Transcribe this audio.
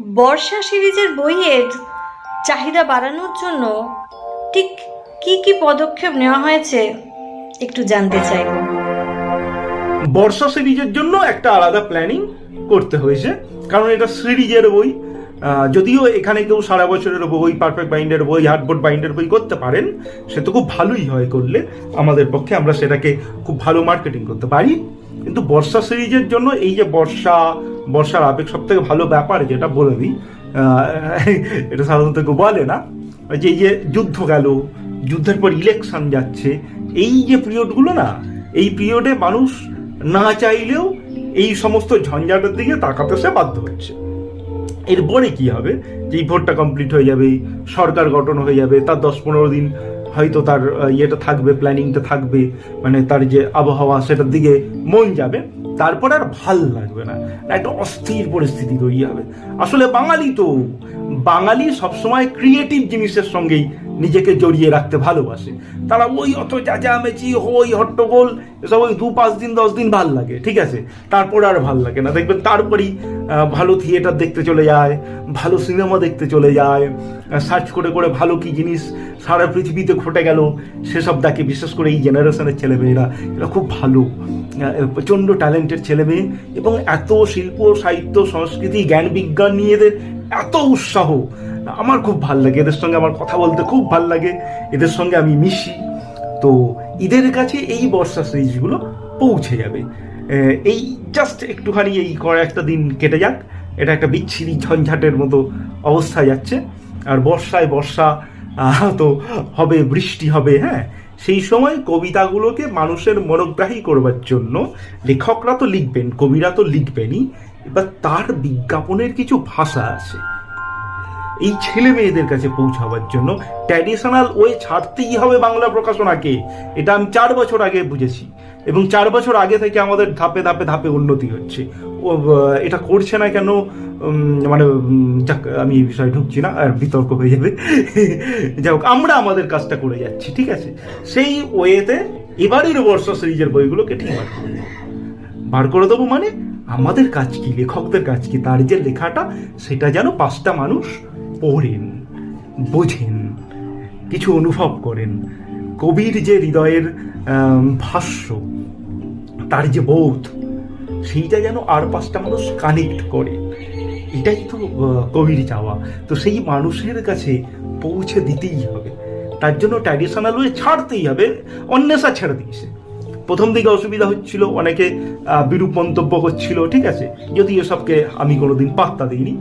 বর্ষা সিরিজের বইয়ের চাহিদা বাড়ানোর জন্য ঠিক কি কি পদক্ষেপ নেওয়া হয়েছে একটু জানতে চাইব। বর্ষা সিরিজের জন্য একটা আলাদা প্ল্যানিং করতে হয়েছে, কারণ এটা সিরিজের বই। যদিও এখানে কেউ সারা বছরের বই, পারফেক্ট বাইন্ডের বই, হার্ডবোর্ড বাইন্ডের বই করতে পারেন, সে তো খুব ভালোই হয় করলে। আমাদের পক্ষে আমরা সেটাকে খুব ভালো মার্কেটিং করতে পারি। কিন্তু বর্ষা সিরিজের জন্য এই যে বর্ষার আবেগ, সব থেকে ভালো ব্যাপার যেটা বলে দিই, এটা সাধারণত কেউ বলে না, যে এই যে যুদ্ধ গেল, যুদ্ধের পর ইলেকশন যাচ্ছে, এই যে পিরিয়ডগুলো না, এই পিরিয়ডে মানুষ না চাইলেও এই সমস্ত ঝঞ্ঝাটের দিকে তাকাতে সে বাধ্য হচ্ছে। এরপরে কি হবে, যে এই ভোটটা কমপ্লিট হয়ে যাবে, সরকার গঠন হয়ে যাবে, তার 10-15 দিন হয়তো তার ইয়েটা থাকবে, প্ল্যানিংটা থাকবে, মানে তার যে আবহাওয়া সেটার দিকে মন যাবে, তারপর আর ভাল লাগবে না, একটা অস্থির পরিস্থিতি তৈরি হবে। আসলে বাঙালি সবসময় ক্রিয়েটিভ জিনিসের সঙ্গেই নিজেকে জড়িয়ে রাখতে ভালোবাসে। তারা ওই অত চেঁচামেচি, হই হট্টগোল, এসব ওই 2-5 দিন 10 দিন ভাল লাগে, ঠিক আছে, তারপর আর ভাল লাগে না। দেখবেন তারপরেই ভালো থিয়েটার দেখতে চলে যায়, ভালো সিনেমা দেখতে চলে যায়, সার্চ করে করে ভালো কি জিনিস সারা পৃথিবীতে ঘটে গেল সেসব দেখে। বিশেষ করে এই জেনারেশনের ছেলেমেয়েরা, এরা খুব ভালো, প্রচণ্ড ট্যালেন্টেড ছেলেমেয়ে, এবং এত শিল্প, সাহিত্য, সংস্কৃতি, জ্ঞান বিজ্ঞান নিয়ে এদের এত উৎসাহ, আমার খুব ভাল লাগে। এদের সঙ্গে আমার কথা বলতে খুব ভাল লাগে, এদের সঙ্গে আমি মিশি। তো এদের কাছে এই বর্ষা সিরিজগুলো পৌঁছে যাবে। এই জাস্ট একটুখানি এই কয়েকটা দিন কেটে যাক, এটা একটা বিচ্ছিরি ঝঞ্ঝাটের মতো অবস্থা যাচ্ছে। আর বর্ষা তো হবে, বৃষ্টি হবে, হ্যাঁ, সেই সময় কবিতাগুলোকে মানুষের মনোগ্রাহী করবার জন্য লেখকরা তো লিখবেন, কবিরা তো লিখবেনই, এবার তার বিজ্ঞাপনের কিছু ভাষা আছে এই ছেলে মেয়েদের কাছে পৌঁছাবার জন্য। ট্র্যাডিশনাল ওয়ে ছাড়তেই হবে বাংলা প্রকাশনাকে, এটা আমি 4 বছর আগে বুঝেছি, এবং 4 বছর আগে থেকে আমাদের ধাপে ধাপে ধাপে উন্নতি হচ্ছে। এটা করছে না কেন, মানে যাক, আমি এই বিষয়ে ঢুকছি না, আর বিতর্ক হয়ে যাবে। যাই হোক, আমরা আমাদের কাজটা করে যাচ্ছি, ঠিক আছে। সেই ওয়েতে এবারের বর্ষা সিরিজের বইগুলোকে ঠিক বার করে দেবো। মানে আমাদের কাজ কি, লেখকদের কাজ কি, তার যে লেখাটা সেটা যেন 5টা মানুষ পড়েন, বোঝেন, কিছু অনুভব করেন। কবির যে হৃদয়ের ভাষ্য, তার যে বোধ, সেইটা যেন আর 5টা মানুষ কানেক্ট করে, এটাই তো কবির চাওয়া। তো সেই মানুষের কাছে পৌঁছে দিতেই হবে, তার জন্য ট্র্যাডিশনাল ওয়ে ছাড়তেই হবে। অন্বেষা ছেড়ে দিয়েছে, প্রথম দিকে অসুবিধা হচ্ছিল, অনেকে বিরূপ মন্তব্য করছিল, ঠিক আছে, যদি এসবকে আমি কোনোদিন পাত্তা দিইনি।